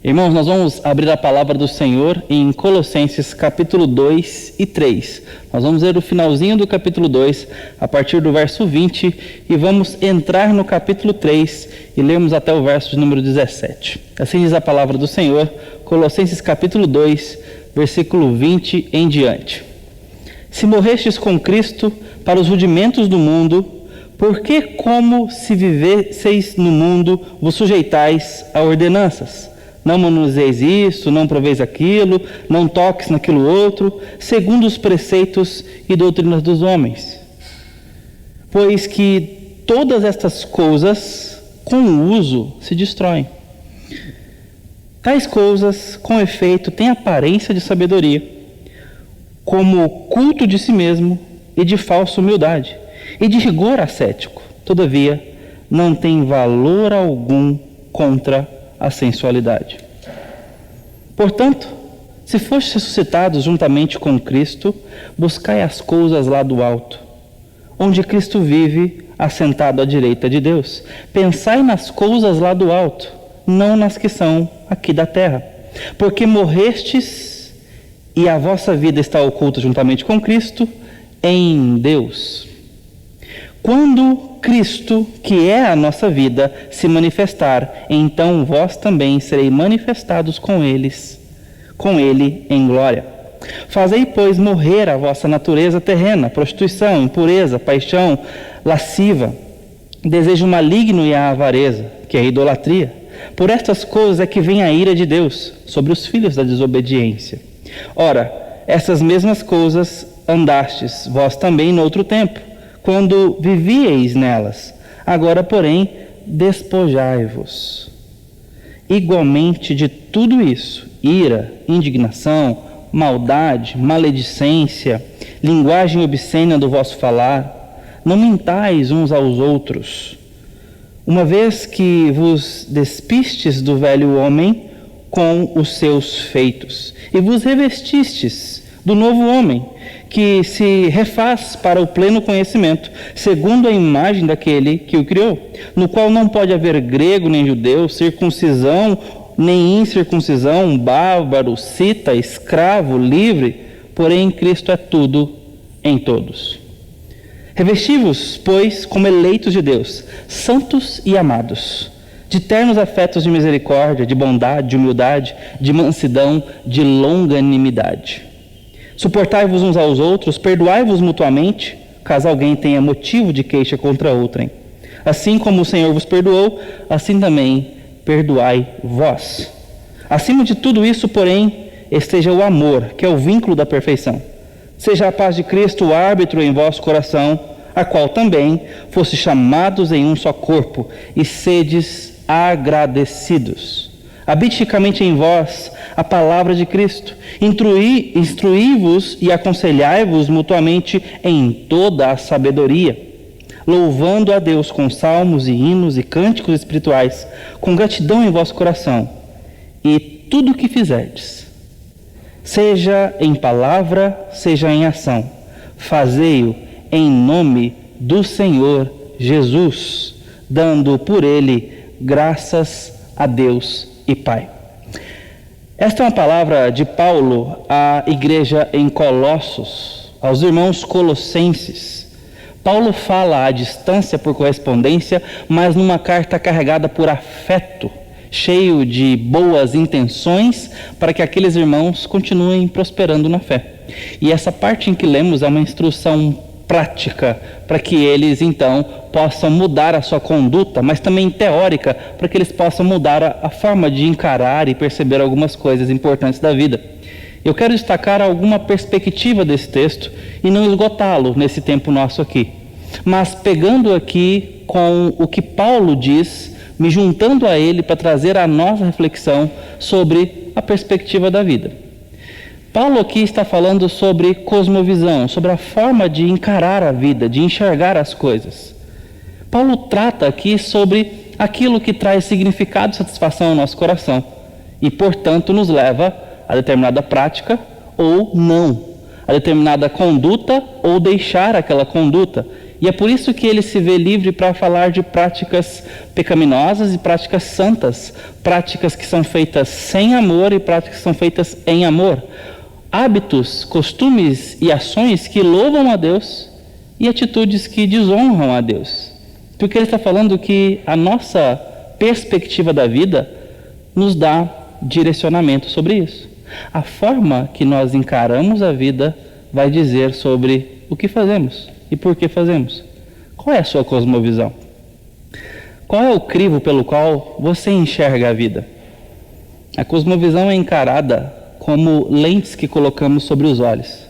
Irmãos, nós vamos abrir a palavra do Senhor em Colossenses capítulo 2 e 3. Nós vamos ler o finalzinho do capítulo 2, a partir do verso 20, e vamos entrar no capítulo 3 e lermos até o verso de número 17. Assim diz a palavra do Senhor, Colossenses capítulo 2, versículo 20 em diante. Se morrestes com Cristo para os rudimentos do mundo, por que, como se vivesseis no mundo, vos sujeitais a ordenanças? Não manuseis isso, não proveis aquilo, não toques naquilo outro, segundo os preceitos e doutrinas dos homens. Pois que todas estas coisas, com o uso, se destroem. Tais coisas, com efeito, têm aparência de sabedoria, como culto de si mesmo e de falsa humildade, e de rigor ascético. Todavia, não tem valor algum contra a sensualidade. Portanto, se fostes ressuscitados juntamente com Cristo, buscai as coisas lá do alto, onde Cristo vive, assentado à direita de Deus. Pensai nas coisas lá do alto, não nas que são aqui da terra. Porque morrestes e a vossa vida está oculta juntamente com Cristo em Deus. Quando Cristo, que é a nossa vida, se manifestar, então vós também sereis manifestados com Ele em glória. Fazei, pois, morrer a vossa natureza terrena, prostituição, impureza, paixão, lasciva, desejo maligno e a avareza, que é a idolatria. Por estas coisas é que vem a ira de Deus sobre os filhos da desobediência. Ora, essas mesmas coisas andastes vós também no outro tempo, quando vivieis nelas. Agora, porém, despojai-vos igualmente de tudo isso: ira, indignação, maldade, maledicência, linguagem obscena do vosso falar. Não mintais uns aos outros, uma vez que vos despistes do velho homem com os seus feitos, e vos revestistes do novo homem, que se refaz para o pleno conhecimento, segundo a imagem daquele que o criou, no qual não pode haver grego nem judeu, circuncisão nem incircuncisão, bárbaro, cita, escravo, livre, porém Cristo é tudo em todos. Revesti-vos, pois, como eleitos de Deus, santos e amados, de ternos afetos de misericórdia, de bondade, de humildade, de mansidão, de longanimidade. Suportai-vos uns aos outros, perdoai-vos mutuamente, caso alguém tenha motivo de queixa contra outrem. Assim como o Senhor vos perdoou, assim também perdoai vós. Acima de tudo isso, porém, esteja o amor, que é o vínculo da perfeição. Seja a paz de Cristo o árbitro em vosso coração, a qual também fosse chamados em um só corpo, e sedes agradecidos. Habite ricamente em vós a palavra de Cristo. Instruí-vos e aconselhai-vos mutuamente em toda a sabedoria, louvando a Deus com salmos e hinos e cânticos espirituais, com gratidão em vosso coração. E tudo o que fizerdes, seja em palavra, seja em ação, fazei-o em nome do Senhor Jesus, dando por ele graças a Deus e Pai. Esta é uma palavra de Paulo à igreja em Colossos, aos irmãos colossenses. Paulo fala à distância por correspondência, mas numa carta carregada por afeto, cheio de boas intenções para que aqueles irmãos continuem prosperando na fé. E essa parte em que lemos é uma instrução prática para que eles então possam mudar a sua conduta, mas também teórica para que eles possam mudar a forma de encarar e perceber algumas coisas importantes da vida. Eu quero destacar alguma perspectiva desse texto e não esgotá-lo nesse tempo nosso aqui, mas pegando aqui com o que Paulo diz, me juntando a ele para trazer a nossa reflexão sobre a perspectiva da vida. Paulo aqui está falando sobre cosmovisão, sobre a forma de encarar a vida, de enxergar as coisas. Paulo trata aqui sobre aquilo que traz significado e satisfação ao nosso coração e, portanto, nos leva a determinada prática ou não, a determinada conduta ou deixar aquela conduta. E é por isso que ele se vê livre para falar de práticas pecaminosas e práticas santas, práticas que são feitas sem amor e práticas que são feitas em amor, hábitos, costumes e ações que louvam a Deus e atitudes que desonram a Deus. Porque ele está falando que a nossa perspectiva da vida nos dá direcionamento sobre isso. A forma que nós encaramos a vida vai dizer sobre o que fazemos e por que fazemos. Qual é a sua cosmovisão? Qual é o crivo pelo qual você enxerga a vida? A cosmovisão é encarada como lentes que colocamos sobre os olhos.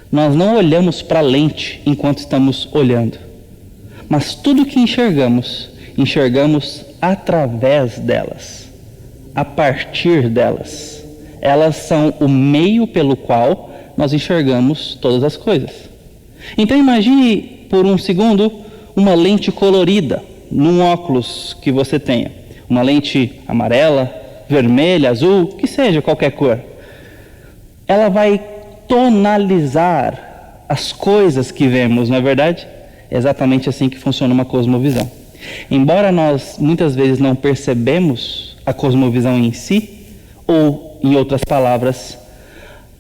Nós não olhamos para a lente enquanto estamos olhando, mas tudo que enxergamos, enxergamos através delas, a partir delas. Elas são o meio pelo qual nós enxergamos todas as coisas. Então imagine por um segundo uma lente colorida num óculos que você tenha. Uma lente amarela, vermelha, azul, que seja qualquer cor. Ela vai tonalizar as coisas que vemos, não é verdade? É exatamente assim que funciona uma cosmovisão. Embora nós muitas vezes não percebemos a cosmovisão em si, ou, em outras palavras,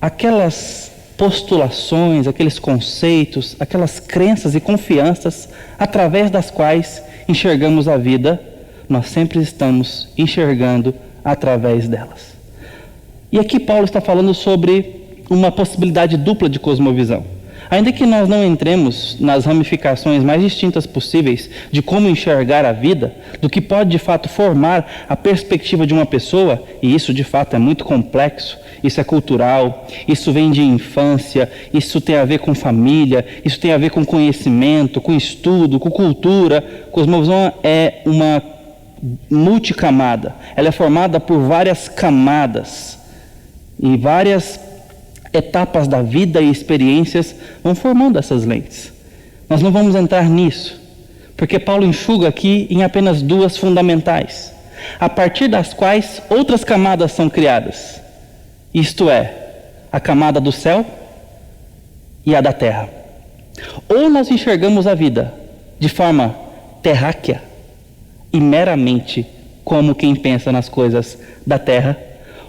aquelas postulações, aqueles conceitos, aquelas crenças e confianças através das quais enxergamos a vida, nós sempre estamos enxergando através delas. E aqui Paulo está falando sobre uma possibilidade dupla de cosmovisão. Ainda que nós não entremos nas ramificações mais distintas possíveis de como enxergar a vida, do que pode de fato formar a perspectiva de uma pessoa, e isso de fato é muito complexo, isso é cultural, isso vem de infância, isso tem a ver com família, isso tem a ver com conhecimento, com estudo, com cultura. Cosmovisão é uma multicamada, ela é formada por várias camadas e várias etapas da vida e experiências vão formando essas lentes. Nós não vamos entrar nisso, porque Paulo enxuga aqui em apenas duas fundamentais, a partir das quais outras camadas são criadas. Isto é, a camada do céu e a da terra. Ou nós enxergamos a vida de forma terráquea e meramente como quem pensa nas coisas da terra,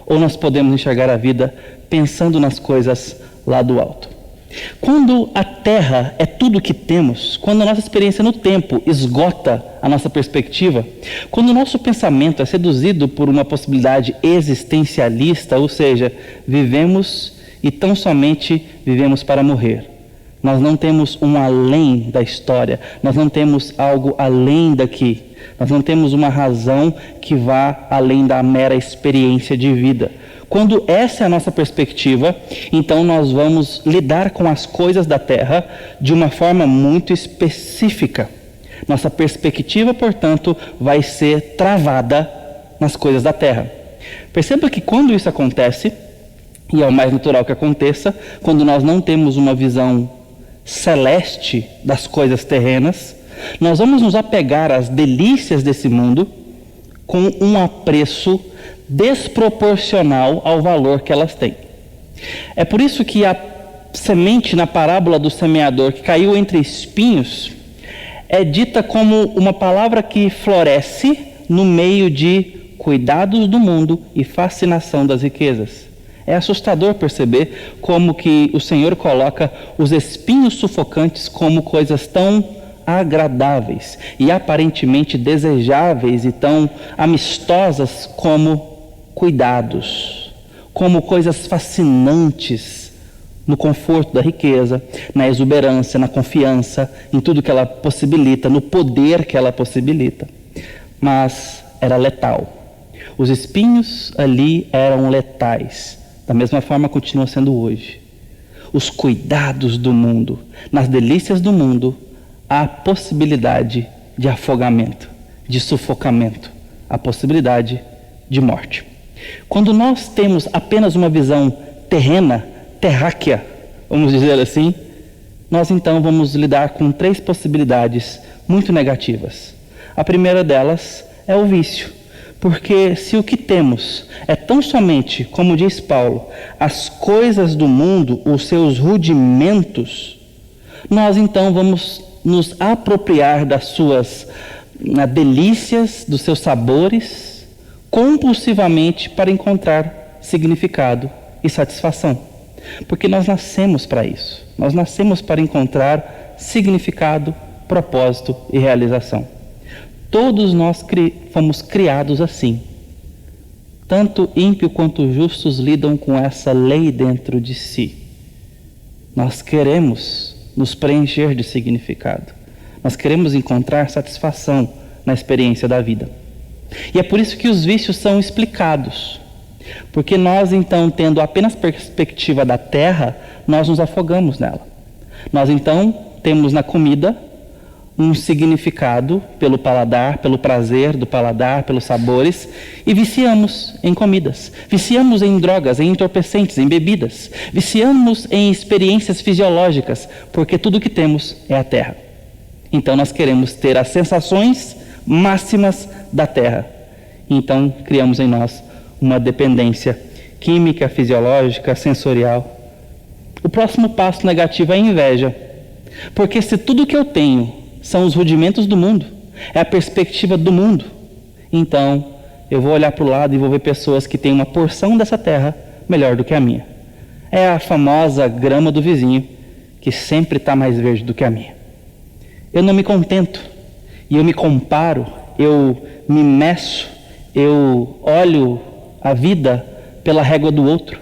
ou nós podemos enxergar a vida pensando nas coisas lá do alto. Quando a terra é tudo o que temos, quando a nossa experiência no tempo esgota a nossa perspectiva, quando o nosso pensamento é seduzido por uma possibilidade existencialista, ou seja, vivemos e tão somente vivemos para morrer. Nós não temos um além da história, nós não temos algo além daqui, nós não temos uma razão que vá além da mera experiência de vida. Quando essa é a nossa perspectiva, então nós vamos lidar com as coisas da terra de uma forma muito específica. Nossa perspectiva, portanto, vai ser travada nas coisas da terra. Perceba que quando isso acontece, e é o mais natural que aconteça, quando nós não temos uma visão celeste das coisas terrenas, nós vamos nos apegar às delícias desse mundo com um apreço desproporcional ao valor que elas têm. É por isso que a semente na parábola do semeador que caiu entre espinhos é dita como uma palavra que floresce no meio de cuidados do mundo e fascinação das riquezas. É assustador perceber como que o Senhor coloca os espinhos sufocantes como coisas tão agradáveis e aparentemente desejáveis e tão amistosas como cuidados, como coisas fascinantes no conforto da riqueza, na exuberância, na confiança, em tudo que ela possibilita, no poder que ela possibilita. Mas era letal. Os espinhos ali eram letais. Da mesma forma continua sendo hoje. Os cuidados do mundo, nas delícias do mundo, há a possibilidade de afogamento, de sufocamento, a possibilidade de morte. Quando nós temos apenas uma visão terrena, terráquea, vamos dizer assim, nós então vamos lidar com três possibilidades muito negativas. A primeira delas é o vício. Porque se o que temos é tão somente, como diz Paulo, as coisas do mundo, os seus rudimentos, nós então vamos nos apropriar das suas delícias, dos seus sabores, compulsivamente para encontrar significado e satisfação. Porque nós nascemos para isso. Nós nascemos para encontrar significado, propósito e realização. Todos nós fomos criados assim. Tanto ímpio quanto justos lidam com essa lei dentro de si. Nós queremos nos preencher de significado. Nós queremos encontrar satisfação na experiência da vida. E é por isso que os vícios são explicados. Porque nós, então, tendo apenas perspectiva da terra, nós nos afogamos nela. Nós, então, temos na comida um significado pelo paladar, pelo prazer do paladar, pelos sabores, e viciamos em comidas, viciamos em drogas, em entorpecentes, em bebidas, viciamos em experiências fisiológicas, porque tudo que temos é a terra. Então nós queremos ter as sensações máximas da terra. Então criamos em nós uma dependência química, fisiológica, sensorial. O próximo passo negativo é a inveja, porque se tudo que eu tenho são os rudimentos do mundo, é a perspectiva do mundo, então eu vou olhar para o lado e vou ver pessoas que têm uma porção dessa terra melhor do que a minha. É a famosa grama do vizinho, que sempre está mais verde do que a minha. Eu não me contento, e eu me comparo, eu me meço, eu olho a vida pela régua do outro,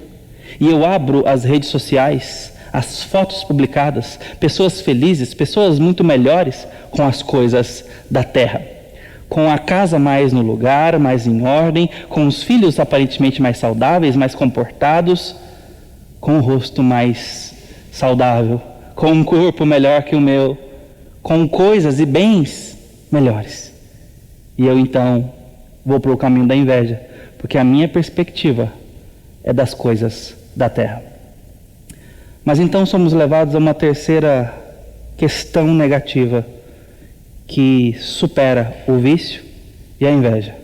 e eu abro as redes sociais, as fotos publicadas, pessoas felizes, pessoas muito melhores com as coisas da terra. Com a casa mais no lugar, mais em ordem, com os filhos aparentemente mais saudáveis, mais comportados, com o rosto mais saudável, com um corpo melhor que o meu, com coisas e bens melhores. E eu então vou para o caminho da inveja, porque a minha perspectiva é das coisas da terra. Mas então somos levados a uma terceira questão negativa que supera o vício e a inveja,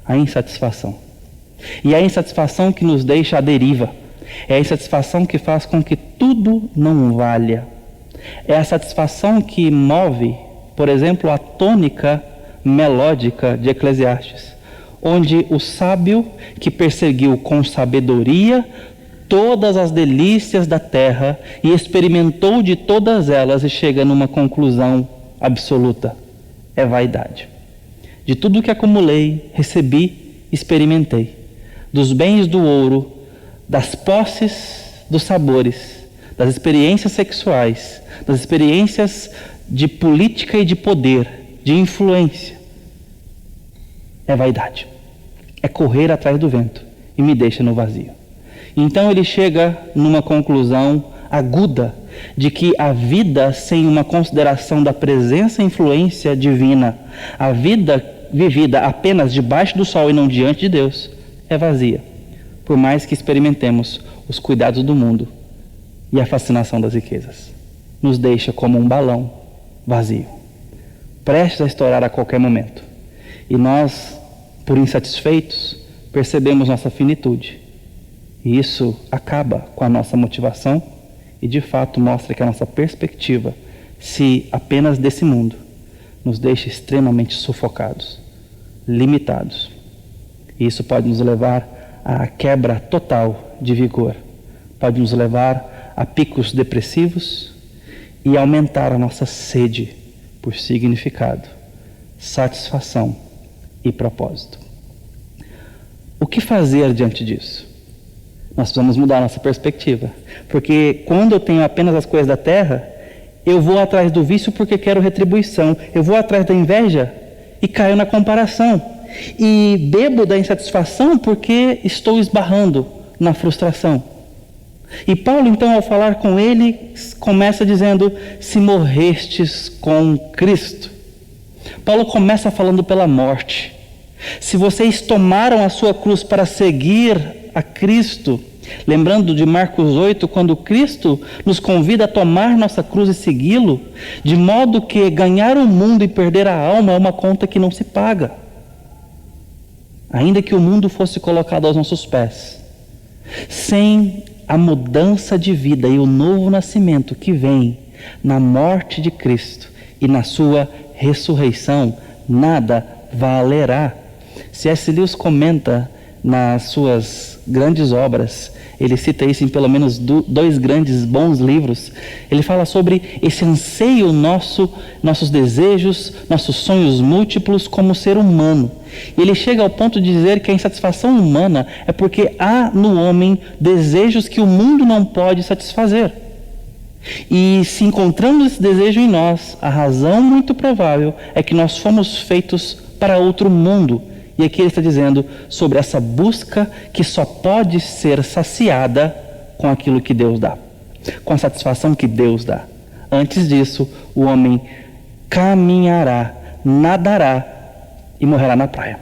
a insatisfação. E é a insatisfação que nos deixa à deriva, é a insatisfação que faz com que tudo não valha. É a satisfação que move, por exemplo, a tônica melódica de Eclesiastes, onde o sábio que perseguiu com sabedoria todas as delícias da terra e experimentou de todas elas e chega numa conclusão absoluta: é vaidade. De tudo que acumulei, recebi, experimentei. Dos bens do ouro, das posses, dos sabores, das experiências sexuais, das experiências de política e de poder, de influência. É vaidade. É correr atrás do vento e me deixa no vazio. Então ele chega numa conclusão aguda de que a vida sem uma consideração da presença e influência divina, a vida vivida apenas debaixo do sol e não diante de Deus, é vazia, por mais que experimentemos os cuidados do mundo e a fascinação das riquezas. Nos deixa como um balão vazio, prestes a estourar a qualquer momento. E nós, por insatisfeitos, percebemos nossa finitude. E isso acaba com a nossa motivação e de fato mostra que a nossa perspectiva, se apenas desse mundo, nos deixa extremamente sufocados, limitados. E isso pode nos levar à quebra total de vigor, pode nos levar a picos depressivos e aumentar a nossa sede por significado, satisfação e propósito. O que fazer diante disso? Nós precisamos mudar a nossa perspectiva, porque quando eu tenho apenas as coisas da terra, eu vou atrás do vício porque quero retribuição, eu vou atrás da inveja e caio na comparação, e bebo da insatisfação porque estou esbarrando na frustração. E Paulo, então, ao falar com ele, começa dizendo: se morrestes com Cristo. Paulo começa falando pela morte. Se vocês tomaram a sua cruz para seguir a Cristo, lembrando de Marcos 8, quando Cristo nos convida a tomar nossa cruz e segui-lo, de modo que ganhar o mundo e perder a alma é uma conta que não se paga. Ainda que o mundo fosse colocado aos nossos pés, sem a mudança de vida e o novo nascimento que vem na morte de Cristo e na sua ressurreição nada valerá. C.S. Lewis comenta nas suas grandes obras, ele cita isso em pelo menos 2 grandes bons livros. Ele fala sobre esse anseio nossos desejos, nossos sonhos múltiplos como ser humano. E ele chega ao ponto de dizer que a insatisfação humana é porque há no homem desejos que o mundo não pode satisfazer. E se encontramos esse desejo em nós, a razão muito provável é que nós fomos feitos para outro mundo. E aqui ele está dizendo sobre essa busca que só pode ser saciada com aquilo que Deus dá, com a satisfação que Deus dá. Antes disso, o homem caminhará, nadará e morrerá na praia.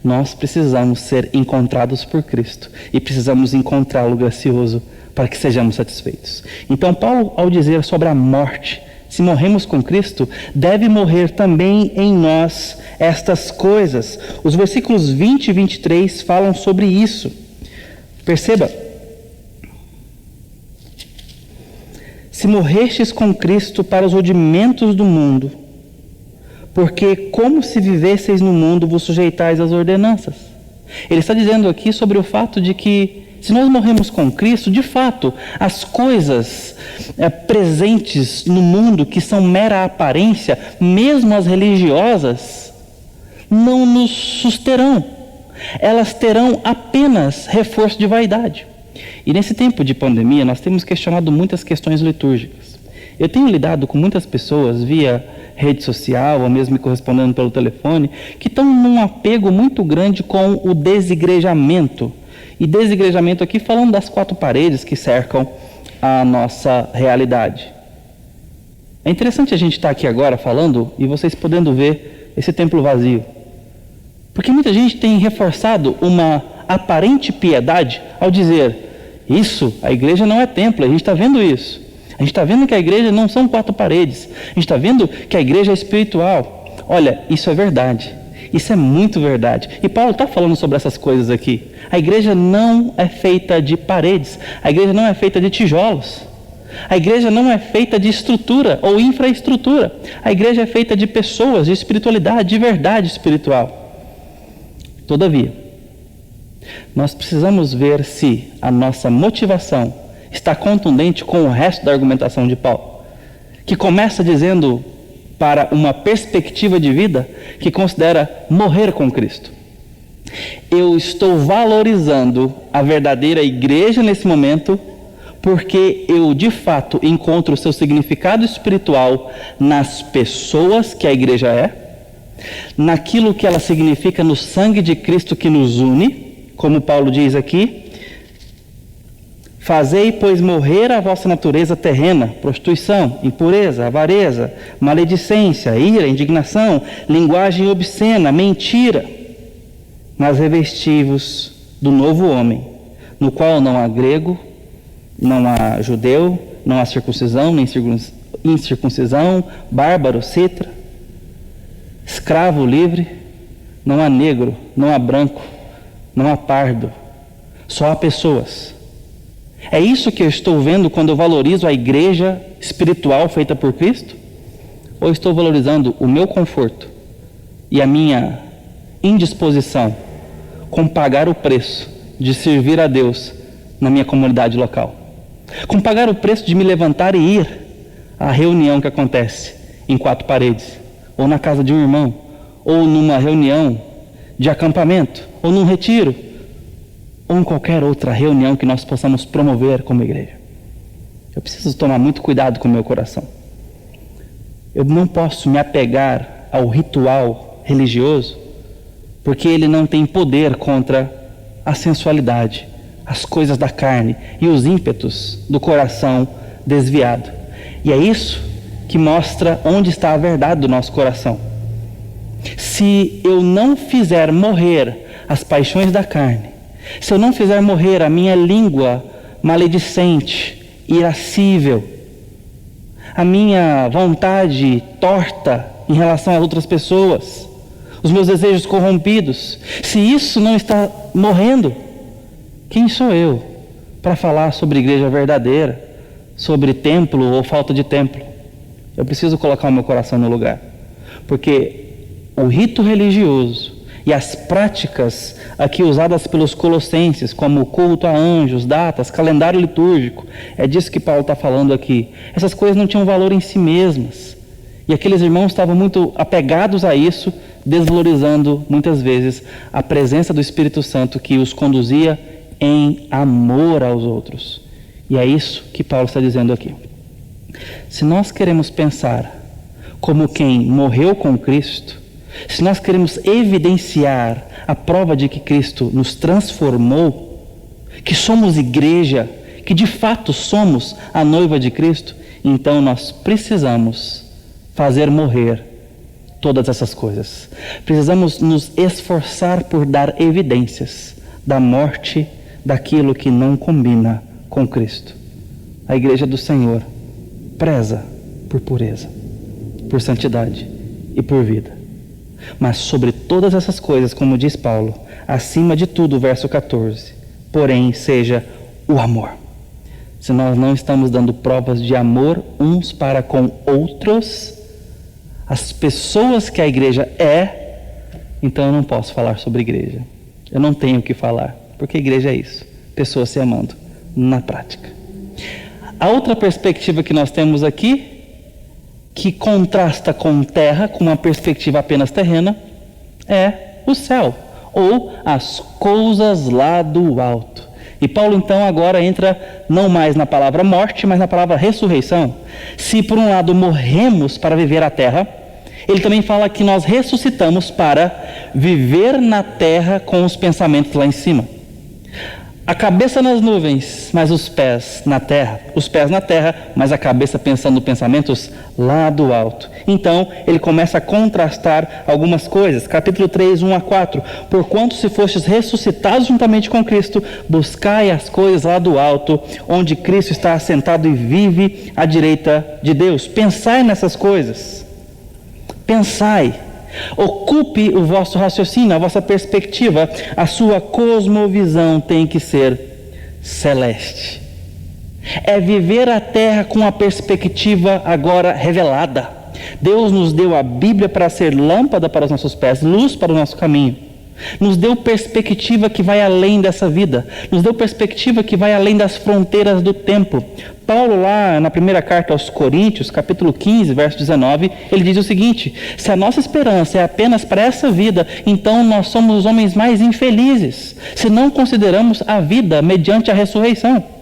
Nós precisamos ser encontrados por Cristo e precisamos encontrá-lo gracioso para que sejamos satisfeitos. Então, Paulo, ao dizer sobre a morte, se morremos com Cristo, deve morrer também em nós estas coisas. Os versículos 20 e 23 falam sobre isso. Perceba. Se morrestes com Cristo para os rudimentos do mundo, porque como se vivesseis no mundo, vos sujeitais às ordenanças. Ele está dizendo aqui sobre o fato de que se nós morremos com Cristo, de fato, as coisas presentes no mundo que são mera aparência, mesmo as religiosas, não nos susterão. Elas terão apenas reforço de vaidade. E nesse tempo de pandemia, nós temos questionado muitas questões litúrgicas. Eu tenho lidado com muitas pessoas via rede social, ou mesmo me correspondendo pelo telefone, que estão num apego muito grande com o desigrejamento. E desigrejamento aqui falando das 4 paredes que cercam a nossa realidade. É interessante a gente estar aqui agora falando e vocês podendo ver esse templo vazio. Porque muita gente tem reforçado uma aparente piedade ao dizer: isso, a igreja não é templo, a gente está vendo isso. A gente está vendo que a igreja não são 4 paredes. A gente está vendo que a igreja é espiritual. Olha, isso é verdade. Isso é muito verdade. E Paulo está falando sobre essas coisas aqui. A igreja não é feita de paredes. A igreja não é feita de tijolos. A igreja não é feita de estrutura ou infraestrutura. A igreja é feita de pessoas, de espiritualidade, de verdade espiritual. Todavia, nós precisamos ver se a nossa motivação está contundente com o resto da argumentação de Paulo, que começa dizendo para uma perspectiva de vida que considera morrer com Cristo. Eu estou valorizando a verdadeira igreja nesse momento porque eu de fato encontro o seu significado espiritual nas pessoas que a igreja é, naquilo que ela significa no sangue de Cristo que nos une, como Paulo diz aqui: fazei, pois, morrer a vossa natureza terrena, prostituição, impureza, avareza, maledicência, ira, indignação, linguagem obscena, mentira, mas revesti-vos do novo homem, no qual não há grego, não há judeu, não há circuncisão, nem incircuncisão, bárbaro, citra, escravo, livre, não há negro, não há branco, não há pardo, só há pessoas. É isso que eu estou vendo quando eu valorizo a igreja espiritual feita por Cristo? Ou estou valorizando o meu conforto e a minha indisposição com pagar o preço de servir a Deus na minha comunidade local? Com pagar o preço de me levantar e ir à reunião que acontece em 4 paredes, ou na casa de um irmão, ou numa reunião de acampamento, ou num retiro, ou em qualquer outra reunião que nós possamos promover como igreja. Eu preciso tomar muito cuidado com o meu coração. Eu não posso me apegar ao ritual religioso, porque ele não tem poder contra a sensualidade, as coisas da carne e os ímpetos do coração desviado. E é isso que mostra onde está a verdade do nosso coração. Se eu não fizer morrer as paixões da carne, se eu não fizer morrer a minha língua maledicente, irascível, a minha vontade torta em relação a outras pessoas, os meus desejos corrompidos, se isso não está morrendo, quem sou eu para falar sobre igreja verdadeira, sobre templo ou falta de templo? Eu preciso colocar o meu coração no lugar. Porque o rito religioso e as práticas aqui usadas pelos colossenses, como culto a anjos, datas, calendário litúrgico, é disso que Paulo está falando aqui. Essas coisas não tinham valor em si mesmas. E aqueles irmãos estavam muito apegados a isso, desvalorizando muitas vezes a presença do Espírito Santo que os conduzia em amor aos outros. E é isso que Paulo está dizendo aqui. Se nós queremos pensar como quem morreu com Cristo, se nós queremos evidenciar a prova de que Cristo nos transformou, que somos igreja, que de fato somos a noiva de Cristo, então nós precisamos fazer morrer todas essas coisas. Precisamos nos esforçar por dar evidências da morte daquilo que não combina com Cristo. A igreja do Senhor preza por pureza, por santidade e por vida. Mas sobre todas essas coisas, como diz Paulo, acima de tudo, verso 14, porém seja o amor. Se nós não estamos dando provas de amor uns para com outros, as pessoas que a igreja é, então eu não posso falar sobre igreja. Eu não tenho o que falar, porque igreja é isso, pessoas se amando na prática. A outra perspectiva que nós temos aqui, que contrasta com terra, com uma perspectiva apenas terrena, é o céu, ou as coisas lá do alto. E Paulo então agora entra não mais na palavra morte, mas na palavra ressurreição. Se por um lado morremos para viver a terra, ele também fala que nós ressuscitamos para viver na terra com os pensamentos lá em cima. A cabeça nas nuvens, mas os pés na terra. Os pés na terra, mas a cabeça pensando pensamentos lá do alto. Então, ele começa a contrastar algumas coisas. Capítulo 3, 1 a 4. Porquanto se fostes ressuscitados juntamente com Cristo, buscai as coisas lá do alto, onde Cristo está assentado e vive à direita de Deus. Pensai nessas coisas. Pensai. Ocupe o vosso raciocínio, a vossa perspectiva, a sua cosmovisão tem que ser celeste. É viver a terra com a perspectiva agora revelada. Deus nos deu a Bíblia para ser lâmpada para os nossos pés, luz para o nosso caminho. Nos deu perspectiva que vai além dessa vida. Nos deu perspectiva que vai além das fronteiras do tempo. Paulo lá na primeira carta aos Coríntios, capítulo 15, verso 19, ele diz o seguinte: se a nossa esperança é apenas para essa vida, então nós somos os homens mais infelizes, se não consideramos a vida mediante a ressurreição.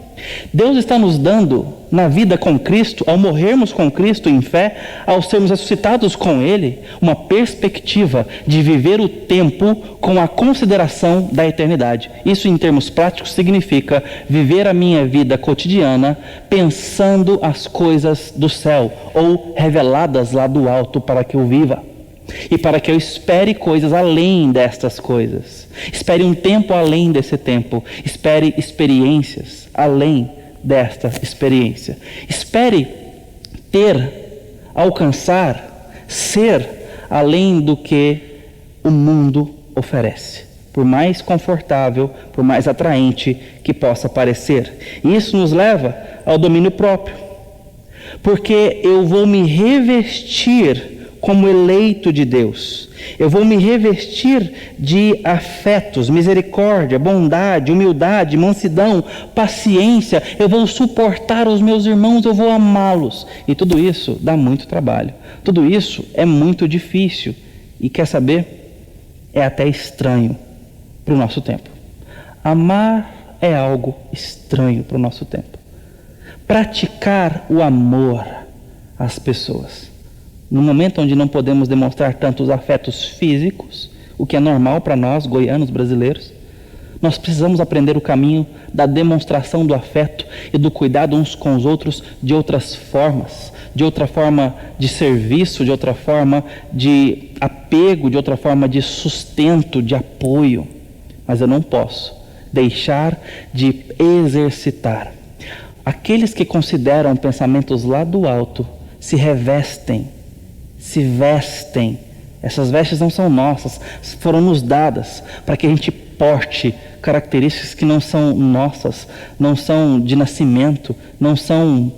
Deus está nos dando na vida com Cristo, ao morrermos com Cristo em fé, ao sermos ressuscitados com Ele, uma perspectiva de viver o tempo com a consideração da eternidade. Isso em termos práticos significa viver a minha vida cotidiana pensando as coisas do céu, ou reveladas lá do alto para que eu viva. E para que eu espere coisas além destas coisas. Espere um tempo além desse tempo. Espere experiências além desta experiência. Espere ter, alcançar, ser além do que o mundo oferece. Por mais confortável, por mais atraente que possa parecer. E isso nos leva ao domínio próprio. Porque eu vou me revestir como eleito de Deus. Eu vou me revestir de afetos, misericórdia, bondade, humildade, mansidão, paciência. Eu vou suportar os meus irmãos, eu vou amá-los. E tudo isso dá muito trabalho. Tudo isso é muito difícil. E quer saber? É até estranho para o nosso tempo. Amar é algo estranho para o nosso tempo. Praticar o amor às pessoas. No momento onde não podemos demonstrar tantos afetos físicos, o que é normal para nós, goianos, brasileiros, nós precisamos aprender o caminho da demonstração do afeto e do cuidado uns com os outros de outras formas, de outra forma de serviço, de outra forma de apego, de outra forma de sustento, de apoio. Mas eu não posso deixar de exercitar. Aqueles que consideram pensamentos lá do alto se revestem, se vestem. Essas vestes não são nossas, foram nos dadas para que a gente porte características que não são nossas, não são de nascimento, não são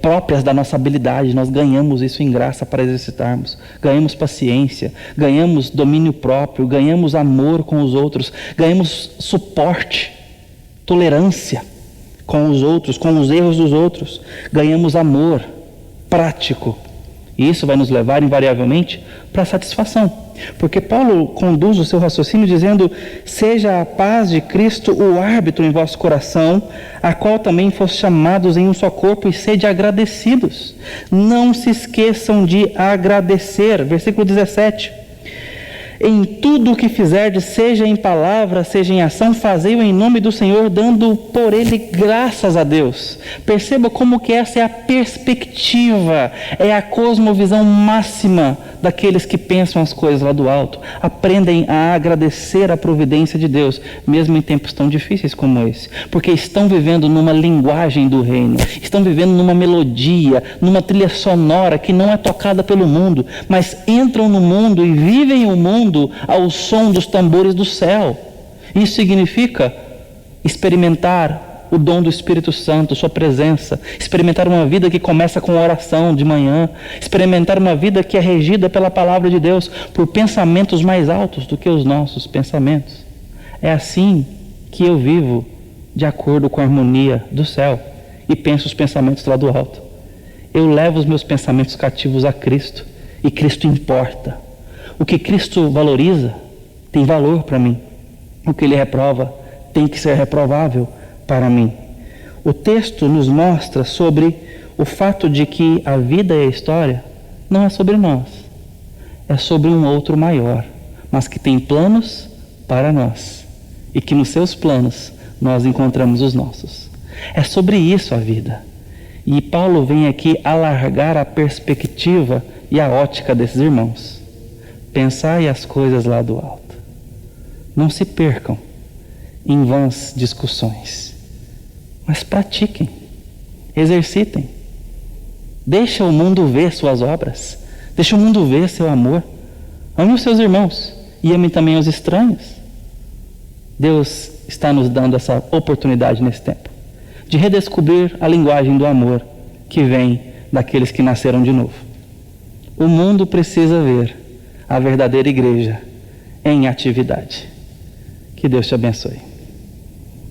próprias da nossa habilidade. Nós ganhamos isso em graça para exercitarmos. Ganhamos paciência, ganhamos domínio próprio, ganhamos amor com os outros, ganhamos suporte, tolerância com os outros, com os erros dos outros. Ganhamos amor prático. E isso vai nos levar invariavelmente para a satisfação. Porque Paulo conduz o seu raciocínio dizendo: seja a paz de Cristo o árbitro em vosso coração, a qual também foste chamados em um só corpo, e sede agradecidos. Não se esqueçam de agradecer. Versículo 17. Em tudo o que fizerdes, seja em palavra, seja em ação, fazei-o em nome do Senhor, dando por ele graças a Deus. Perceba como que essa é a perspectiva, é a cosmovisão máxima daqueles que pensam as coisas lá do alto. Aprendem a agradecer a providência de Deus, mesmo em tempos tão difíceis como esse, porque estão vivendo numa linguagem do reino, estão vivendo numa melodia, numa trilha sonora que não é tocada pelo mundo, mas entram no mundo e vivem o mundo ao som dos tambores do céu. Isso significa experimentar o dom do Espírito Santo, sua presença, experimentar uma vida que começa com oração de manhã, experimentar uma vida que é regida pela palavra de Deus, por pensamentos mais altos do que os nossos pensamentos. É assim que eu vivo, de acordo com a harmonia do céu, e penso os pensamentos lá do alto. Eu levo os meus pensamentos cativos a Cristo, e Cristo importa. O que Cristo valoriza tem valor para mim. O que Ele reprova tem que ser reprovável para mim. O texto nos mostra sobre o fato de que a vida e a história não é sobre nós. É sobre um outro maior, mas que tem planos para nós. E que nos seus planos nós encontramos os nossos. É sobre isso a vida. E Paulo vem aqui alargar a perspectiva e a ótica desses irmãos. Pensai as coisas lá do alto. Não se percam em vãs discussões, mas pratiquem, exercitem. Deixa o mundo ver suas obras, deixa o mundo ver seu amor. Ame os seus irmãos e ame também os estranhos. Deus está nos dando essa oportunidade nesse tempo de redescobrir a linguagem do amor que vem daqueles que nasceram de novo. O mundo precisa ver a verdadeira igreja em atividade. Que Deus te abençoe.